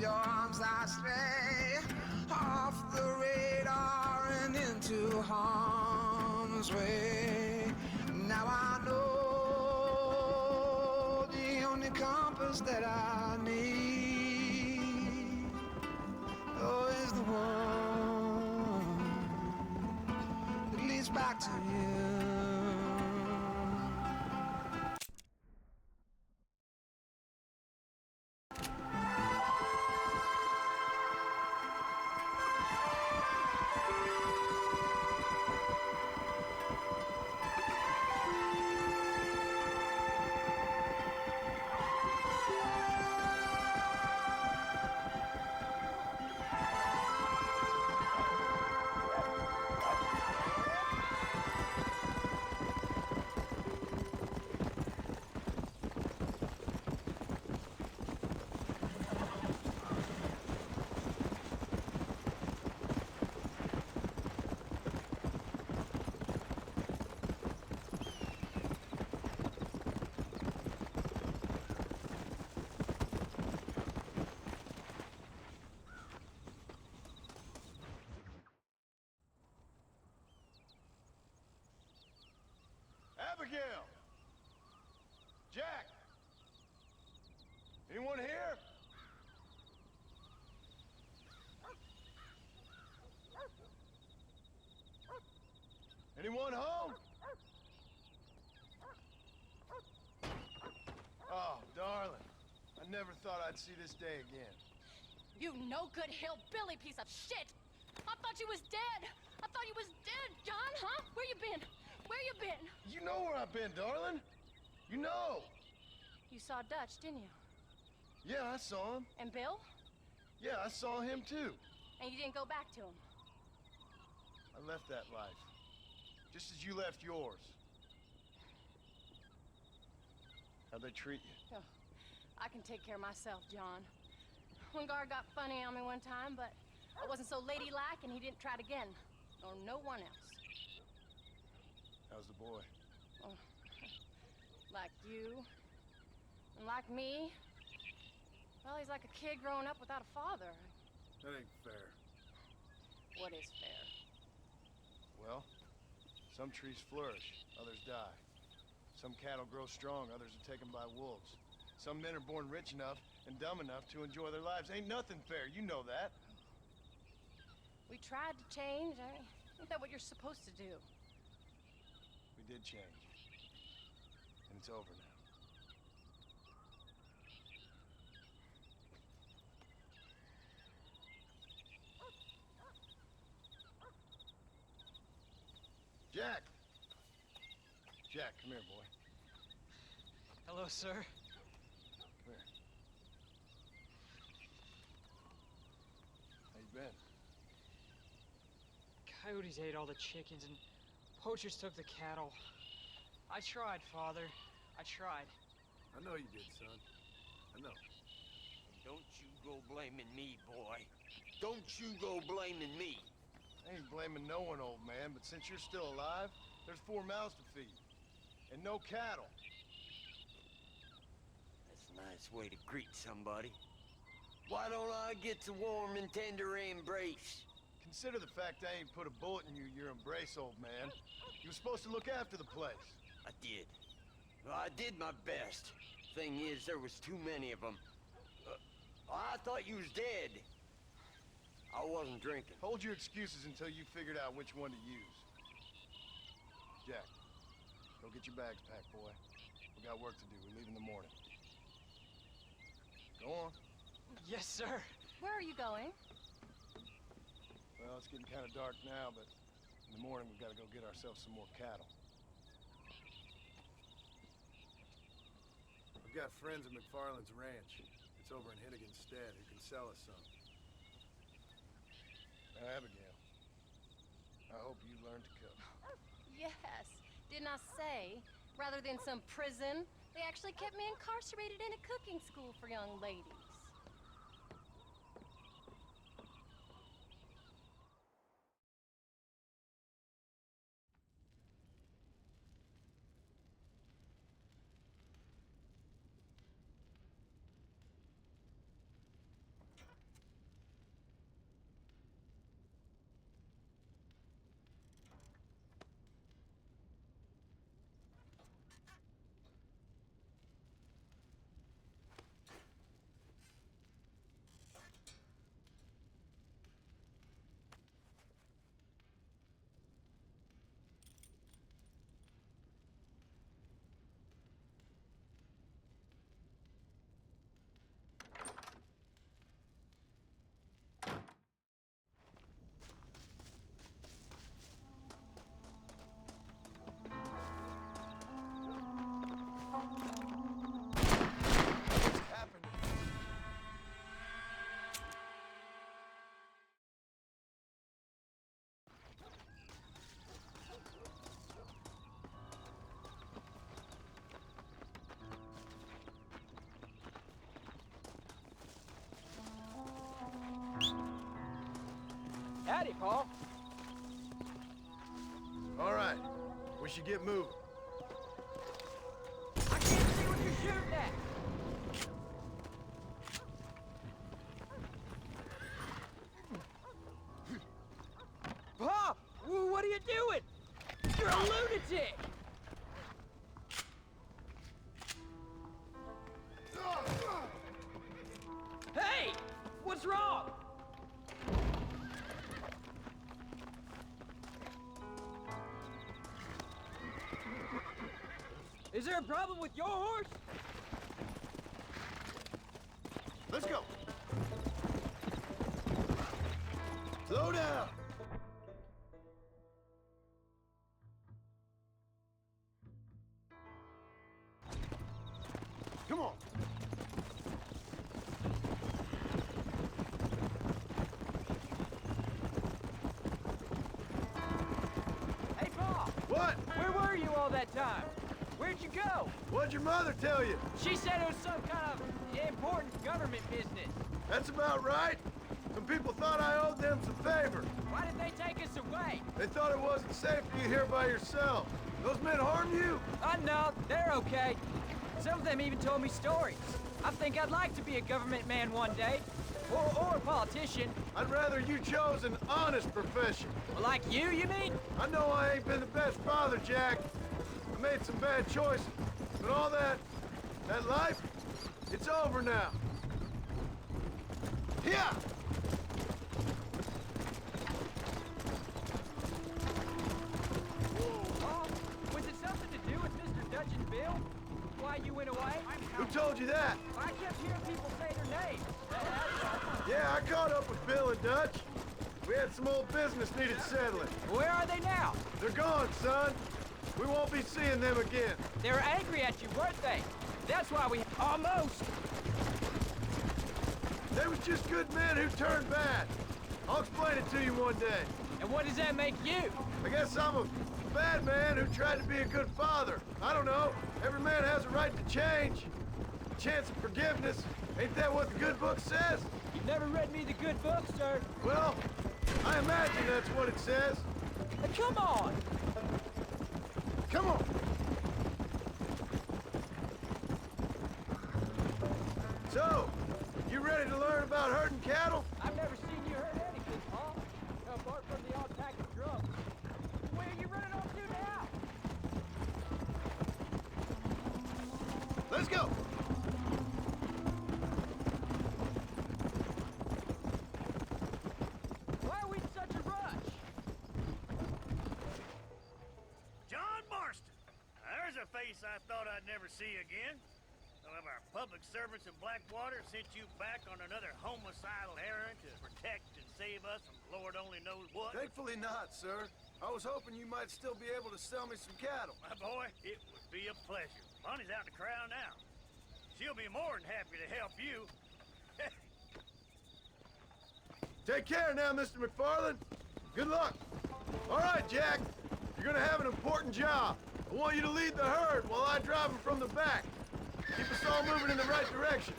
your arms I stray, off the radar and into harm's way. Now I know the only compass that I need, oh, is the one that leads back to you. Abigail! Jack! Anyone here? Anyone home? Oh, darling. I never thought I'd see this day again. You no-good hillbilly piece of shit! I thought you was dead! I thought you was dead, John, huh? Where you been? Where you been? You know where I've been, darling. You know. You saw Dutch, didn't you? Yeah, I saw him. And Bill? Yeah, I saw him too. And you didn't go back to him? I left that life. Just as you left yours. How'd they treat you? Oh, I can take care of myself, John. One guard got funny on me one time, but I wasn't so ladylike and he didn't try it again. Or no one else. How's the boy? Oh, like you. And like me. Well, he's like a kid growing up without a father. That ain't fair. What is fair? Well, some trees flourish, others die. Some cattle grow strong, others are taken by wolves. Some men are born rich enough and dumb enough to enjoy their lives. Ain't nothing fair, you know that. We tried to change. Ain't that what you're supposed to do? We did change. And it's over now. Jack! Jack, come here, boy. Hello, sir. Come here. How you been? Coyotes ate all the chickens and poachers took the cattle. I tried, Father. I tried. I know you did, son. I know. Don't you go blaming me, boy. Don't you go blaming me. I ain't blaming no one, old man, but since you're still alive, there's 4 mouths to feed. And no cattle. That's a nice way to greet somebody. Why don't I get the warm and tender embrace? Consider the fact I ain't put a bullet in your embrace, old man. You were supposed to look after the place. I did. Well, I did my best. Thing is, there was too many of them. I thought you was dead. I wasn't drinking. Hold your excuses until you figured out which one to use. Jack, go get your bags packed, boy. We got work to do. We leave in the morning. Go on. Yes, sir. Where are you going? Well, it's getting kind of dark now, but in the morning we've got to go get ourselves some more cattle. I've got friends at McFarland's ranch. It's over in Hinnigan's stead who can sell us some. Now, Abigail, I hope you learn to cook. Yes. Didn't I say, rather than some prison, they actually kept me incarcerated in a cooking school for young ladies. ready, Paul. All right, we should get moving. I can't see what you're shooting at. Pa! What are you doing? You're a lunatic! Hey! What's wrong? Is there a problem with your horse? Let's go. Slow down. Come on. Hey, Pa! What? Where were you all that time? Where'd you go? What'd your mother tell you? She said it was some kind of important government business. That's about right. Some people thought I owed them some favor. Why did they take us away? They thought it wasn't safe for you here by yourself. Those men harm you? No, they're okay. Some of them even told me stories. I think I'd like to be a government man one day. Or a politician. I'd rather you chose an honest profession. Like you mean? I know I ain't been the best father, Jack. I made some bad choices. But all that life, it's over now. Here! Was it something to do with Mr. Dutch and Bill? Why you went away? Who told you that? I kept hearing people say their names. Yeah, I caught up with Bill and Dutch. We had some old business needed settling. Where are they now? They're gone, son. We won't be seeing them again. They were angry at you, weren't they? That's why we almost. They was just good men who turned bad. I'll explain it to you one day. And what does that make you? I guess I'm a bad man who tried to be a good father. I don't know. Every man has a right to change. A chance of forgiveness. Ain't that what the good book says? You've never read me the good book, sir. Well, I imagine that's what it says. Come on! Come on. So, you ready to learn about herding cattle? I've never seen you hurt anything, Paul. Apart from the odd pack of drugs. Where are you running off to now? Let's go. Why are we in such a rush? John Marston. There's a face I thought I'd never see again. Some of our public servants in Blackwater sent you back on another homicidal errand to protect and save us from Lord only knows what. Thankfully not, sir. I was hoping you might still be able to sell me some cattle. My boy, it would be a pleasure. Bonnie's out in the crowd now. She'll be more than happy to help you. Take care now, Mr. McFarland. Good luck. All right, Jack. You're gonna have an important job. I want you to lead the herd while I drive them from the back. Keep us all moving in the right direction.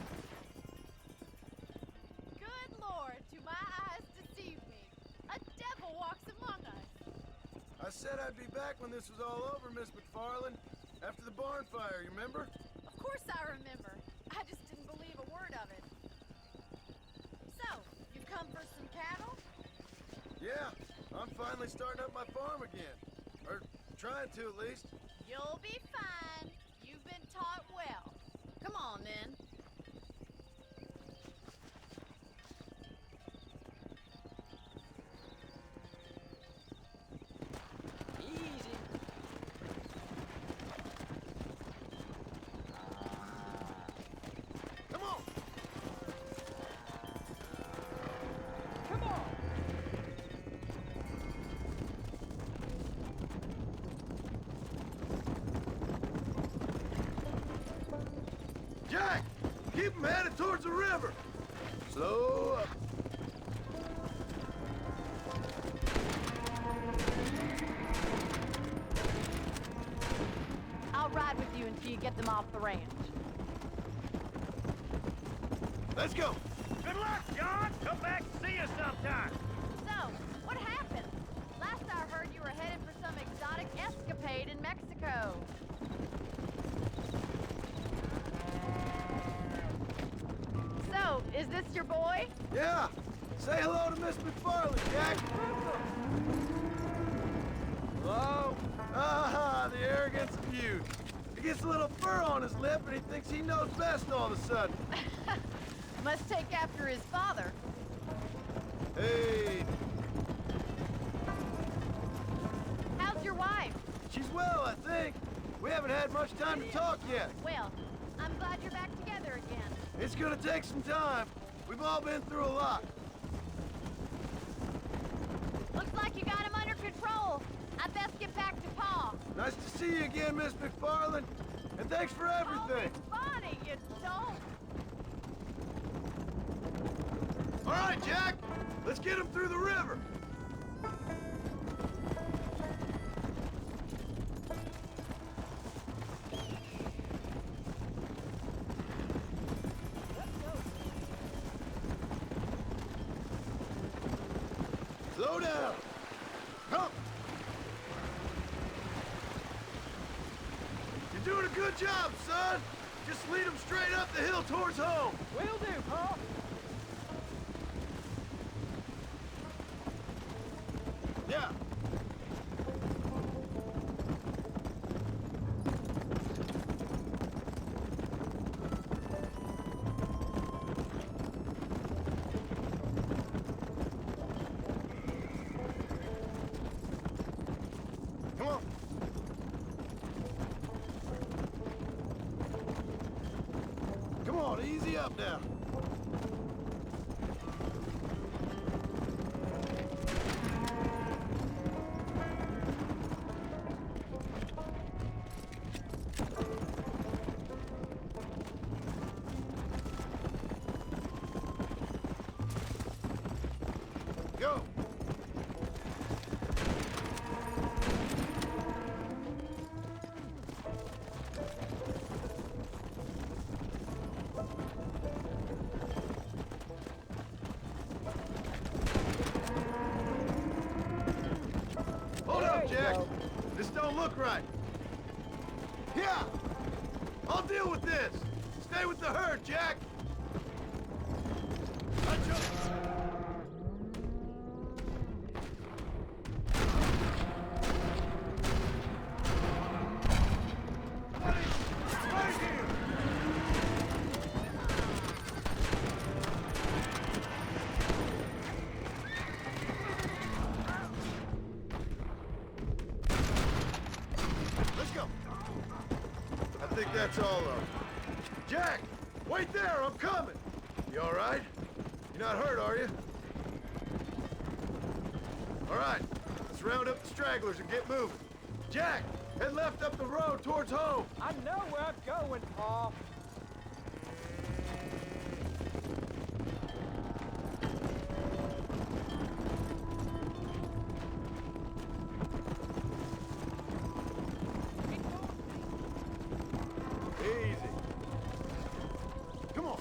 Good Lord, to my eyes deceive me. A devil walks among us. I said I'd be back when this was all over, Miss McFarland. After the barn fire, you remember? Of course I remember. I just didn't believe a word of it. So, you've come for some cattle? Yeah, I'm finally starting up my farm again. Or trying to, at least. You'll be fine. You've been taught well. Come on, then. Easy. Come on! Come on! Jack! Keep them headed towards the river. Slow up. I'll ride with you until you get them off the ranch. Let's go. Good luck, John. Come back and see us sometime. So, what Jericho. So, is this your boy? Yeah! Say hello to Miss McFarland, Jack! Hello? Ah, the arrogance of youth. He gets a little fur on his lip and he thinks he knows best all of a sudden. Must take after his father. Hey, How's your wife? she's well, I think. We haven't had much time to talk yet. Well, I'm glad you're back together again. It's gonna take some time. We've all been through a lot. Looks like you got him under control. I best get back to Pa. Nice to see you again, Miss McFarland. And thanks for everything. Oh, Bonnie, you don't. All right, Jack. Let's get him through the river. Slow down. Come. You're doing a good job, son. Just lead him straight up the hill towards home. Will do, Pa. Yeah. Come on. Come on, easy up now. Go. Hold There up, you Jack. go. This don't look right. Yeah. I'll deal with this. Stay with the herd, Jack. Let's go. I think that's all of them. Jack, wait there, I'm coming. You all right? You're not hurt, are you? All right, let's round up the stragglers and get moving. Jack, head left up the road towards home. I know where I'm going, Pa. Easy. Come on.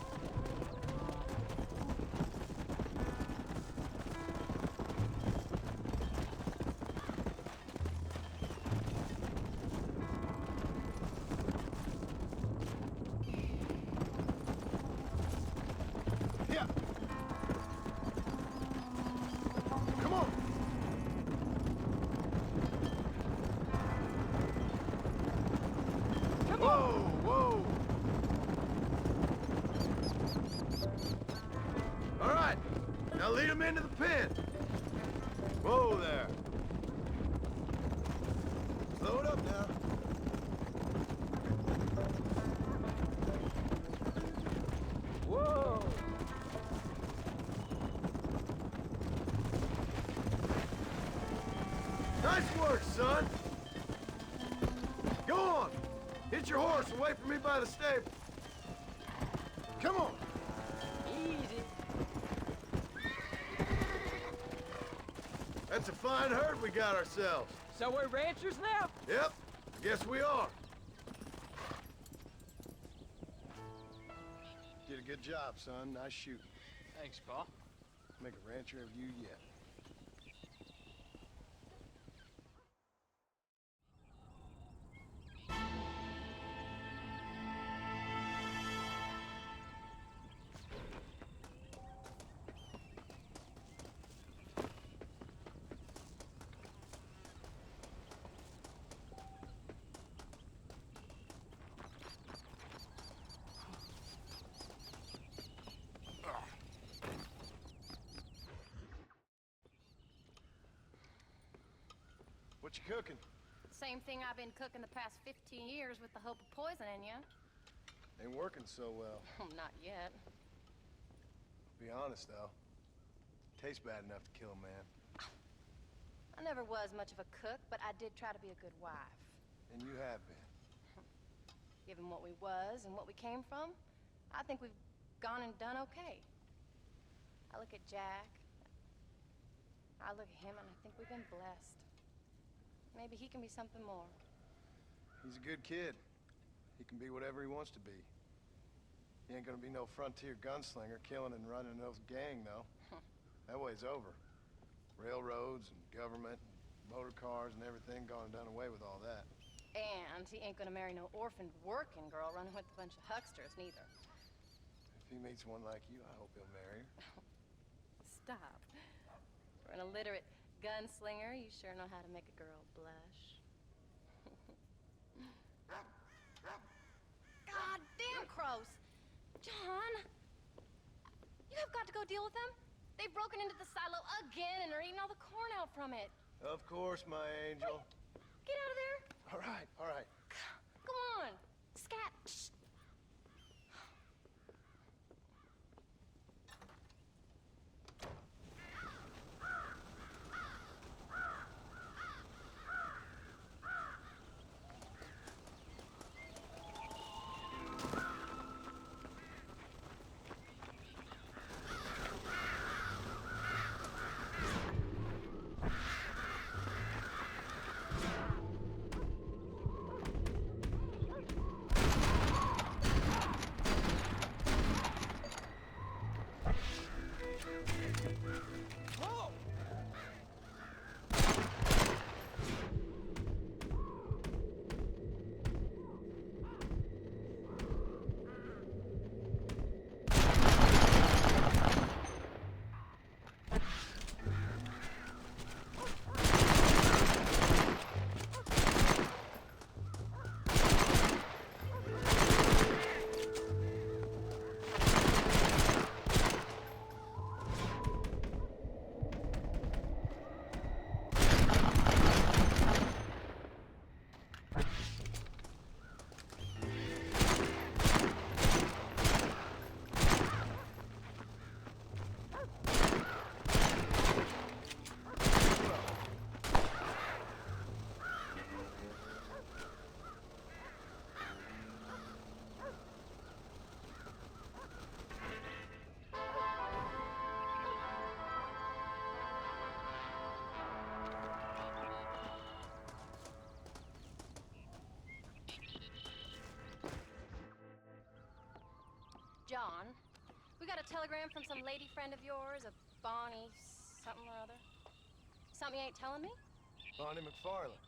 Yeah. Come on. Come Whoa, on. whoa. All right, now lead him into the pen. Whoa there. Slow it up now. Whoa. Nice work, son. Go on. Hit your horse and wait for me by the stable. Come on. Easy. That's a fine herd we got ourselves. So we're ranchers now? Yep, I guess we are. Did a good job, son. Nice shooting. Thanks, Pa. Make a rancher of you yet. What you cooking? Same thing I've been cooking the past 15 years with the hope of poisoning you. Ain't working so well. Not yet. Be honest, though. Tastes bad enough to kill a man. I never was much of a cook, but I did try to be a good wife. And you have been. Given what we was and what we came from, I think we've gone and done okay. I look at Jack. I look at him and I think we've been blessed. Maybe he can be something more. He's a good kid. He can be whatever he wants to be. He ain't gonna be no frontier gunslinger killing and running those gang, though. That way's over. Railroads and government and motor cars and everything gone and done away with all that. And he ain't gonna marry no orphaned working girl running with a bunch of hucksters, neither. If he meets one like you, I hope he'll marry her. Stop. For an illiterate gunslinger, you sure know how to make a girl blush. God damn crows! John! You have got to go deal with them. They've broken into the silo again and are eating all the corn out from it. Of course, my angel. Wait. Get out of there. All right, all right. Come on. Scat. Shh. John, we got a telegram from some lady friend of yours, a Bonnie something or other. Something you ain't telling me? Bonnie McFarland.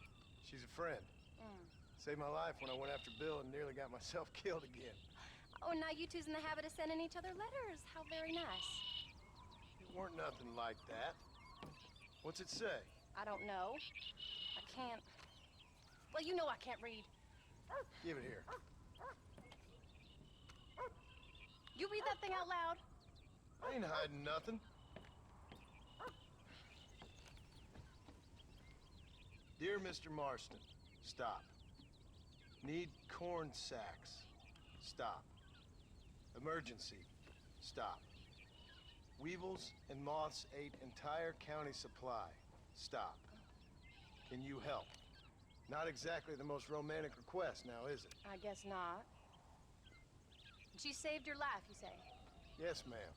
She's a friend. Mm. Saved my life when I went after Bill and nearly got myself killed again. Oh, and now you two's in the habit of sending each other letters. How very nice. It weren't nothing like that. What's it say? I don't know. I can't... Well, you know I can't read. Give it here. You read that thing out loud. I ain't hiding nothing. Dear Mr. Marston, stop. Need corn sacks. Stop. Emergency. Stop. Weevils and moths ate entire county supply. Stop. Can you help? Not exactly the most romantic request now, is it? I guess not. She saved your life, you say? Yes, ma'am.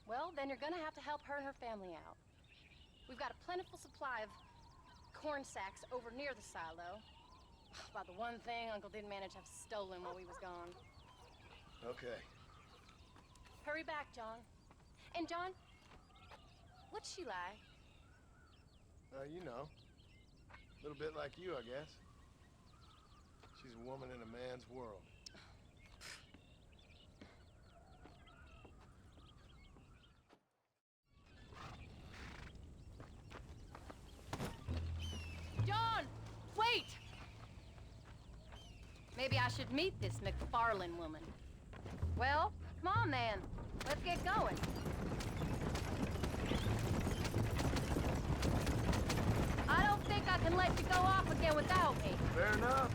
Well, then you're gonna have to help her and her family out. We've got a plentiful supply of corn sacks over near the silo. About the one thing Uncle didn't manage to have stolen while we was gone. Okay. Hurry back, John. And John, what's she like? You know. A little bit like you, I guess. She's a woman in a man's world. John, wait! Maybe I should meet this McFarland woman. Well, come on then. Let's get going. I don't think I can let you go staying without me. Fair enough.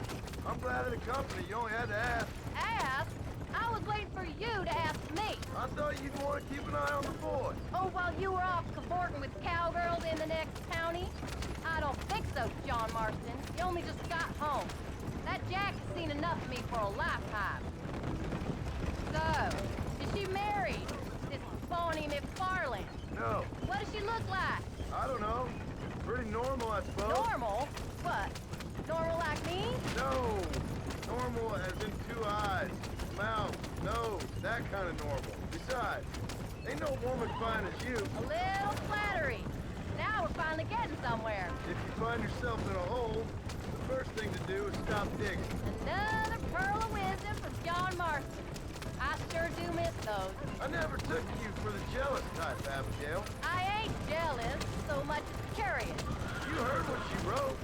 I'm glad of the company. You only had to ask. Ask? I was waiting for you to ask me. I thought you'd want to keep an eye on the boy. Oh, while you were off cavorting with cowgirls in the next county? I don't think so, John Marston. You only just got home. That Jack has seen enough of me for a lifetime. So, is she married? This Bonnie McFarland? No, What does she look like? I don't know. Pretty normal, I suppose. Normal? What? Normal like me? No, normal as in 2 eyes, mouth, nose, that kind of normal. Besides, ain't no woman fine as you. A little flattery. Now we're finally getting somewhere. If you find yourself in a hole, the first thing to do is stop digging. Another pearl of wisdom from John Marston. I sure do miss those. I never took you for the jealous type, Abigail. I ain't jealous so much as curious. You heard what she wrote.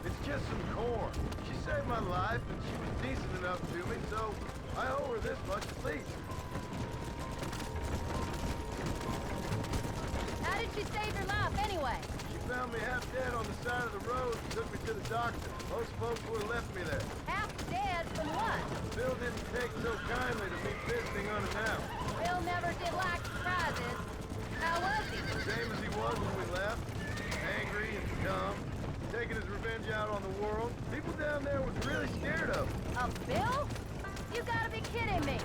It's just some corn. She saved my life, and she was decent enough to me, so I owe her this much at least. How did she save your life anyway? She found me half dead on the side of the road and took me to the doctor. Most folks would have left me there. Half dead from what? Bill didn't take so kindly to me visiting unannounced. Bill never did like surprises. How was he? Same as he was when we left. Angry and dumb. Taking his revenge out on the world. People down there was really scared of him. A Bill? You gotta be kidding me.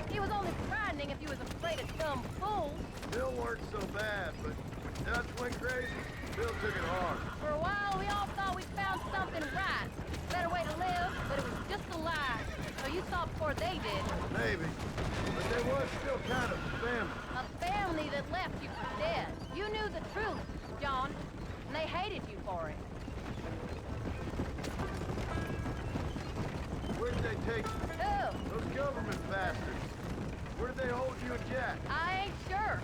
He was only frightening if you was afraid of dumb fools. Bill weren't so bad, but when Dutch went crazy, Bill took it hard. For a while, we all thought we'd found something right. Better way to live, but it was just a lie. So you saw before they did. Maybe. But there was still kind of a family. A family that left you for dead. You knew the truth, John, and they hated you for it. Where did they take you? Who? Those government bastards. Where did they hold you and Jack? I ain't sure.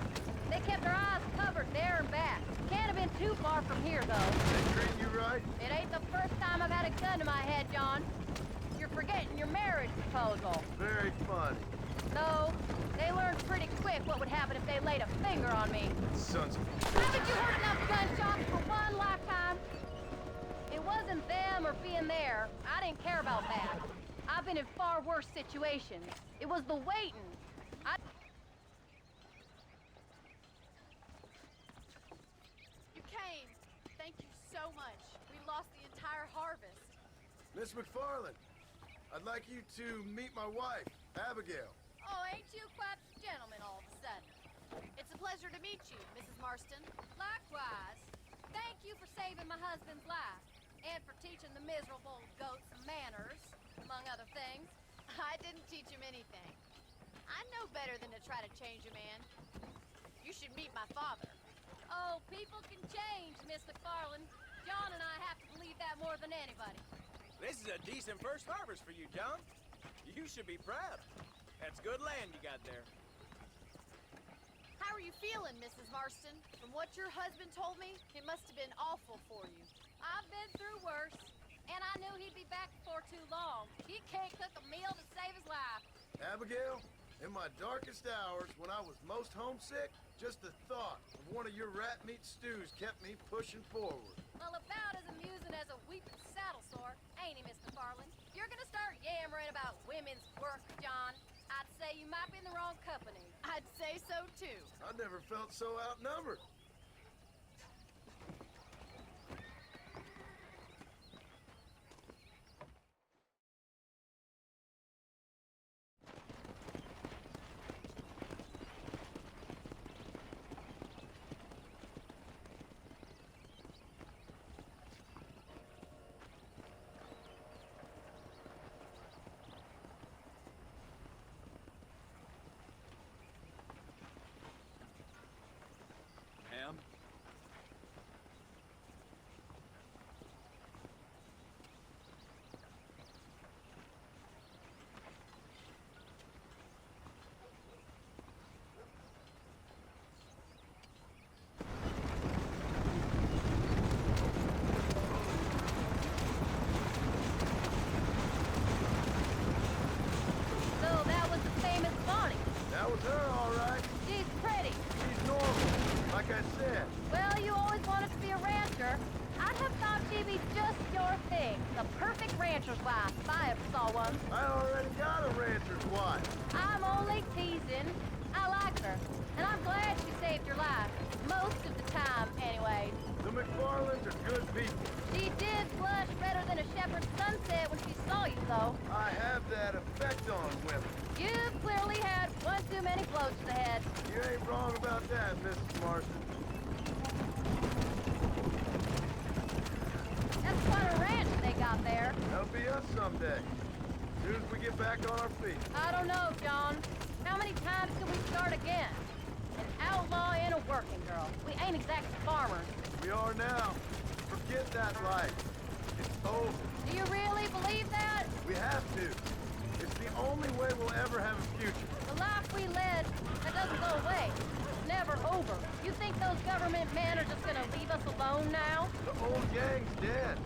They kept their eyes covered there and back. Can't have been too far from here, though. They treat you right? It ain't the first time I've had a gun to my head, John. You're forgetting your marriage proposal. Very funny. No, they learned pretty quick what would happen if they laid a finger on me. Sons of... Haven't you heard enough gunshots for one lifetime? It wasn't them or being there. I didn't care about that. I've been in far worse situations. It was the waiting. You came. Thank you so much. We lost the entire harvest. Miss McFarland, I'd like you to meet my wife, Abigail. Oh, ain't you quite the gentleman all of a sudden? It's a pleasure to meet you, Mrs. Marston. Likewise. Thank you for saving my husband's life, and for teaching the miserable goat some manners, among other things. I didn't teach him anything. I know better than to try to change a man. You should meet my father. Oh, people can change, Miss McFarland. John and I have to believe that more than anybody. This is a decent first harvest for you, John. You should be proud. That's good land you got there. How are you feeling, Mrs. Marston? From what your husband told me, it must have been awful for you. I've been through worse, and I knew he'd be back before too long. He can't cook a meal to save his life. Abigail, in my darkest hours, when I was most homesick, just the thought of one of your rat meat stews kept me pushing forward. Well, about as amusing as a weeping saddle sore, ain't he, Miss McFarland? You're gonna start yammering about women's work, John. I'd say you might be in the wrong company. I'd say so, too. I never felt so outnumbered. I said. Well, you always wanted to be a rancher. I'd have thought she'd be just your thing. The perfect rancher's wife, if I ever saw one. I already got a rancher's wife. I'm only teasing. I like her, and I'm glad she saved your life. Most of the time, anyways. The McFarlands are good people. She did blush redder than a shepherd's sunset when she saw you, though. I have that effect on women. You've clearly had one too many blows to the head. You ain't wrong about that, Mrs. Marston. That's quite a ranch they got there. That'll be us someday. As soon as we get back on our feet. I don't know, John. How many times can we start again? An outlaw and a working girl. We ain't exactly farmers. We are now. Forget that life. It's over. Do you really believe that? We have to. It's the only way we'll ever have a future. The life we led, that doesn't go away. It's never over. You think those government men are just gonna leave us alone now? The old gang's dead.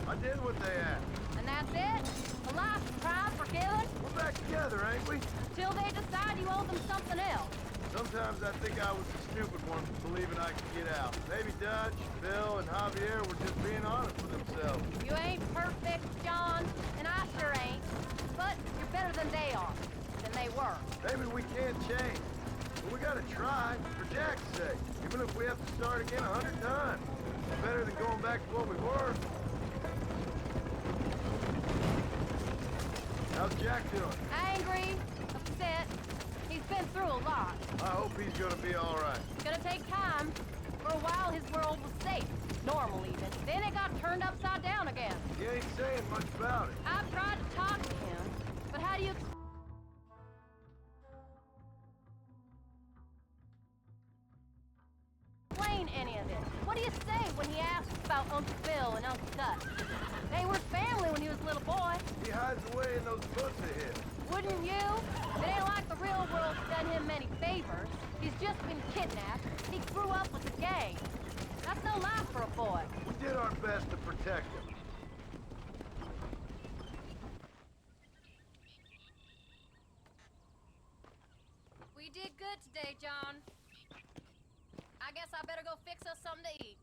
I did what they asked. And that's it? A life of pride forgiven? We're back together, ain't we? Till they decide you owe them something else. Sometimes I think I was the stupid one for believing I could get out. Maybe Dutch, Bill, and Javier were just being honest with themselves. You ain't perfect, John, and I sure ain't. But you're better than they are. Than they were. Maybe we can't change. But we gotta try, for Jack's sake. Even if we have to start again 100 times. It's better than going back to what we were. How's Jack doing? Angry, upset. He's been through a lot. I hope he's gonna be all right. It's gonna take time. For a while, his world was safe. Normal, even. Then it got turned upside down again. He ain't saying much about it. I've tried to talk to him, but how do you explain any of it? What do you say when he asks about Uncle Bill and Uncle Dutch? They were family when he was a little boy. He hides away in those books of his. Wouldn't you? It ain't like the real world's done him many favors. He's just been kidnapped. He grew up with a gang. That's no life for a boy. We did our best to protect him. We did good today, John. I guess I better go fix us something to eat.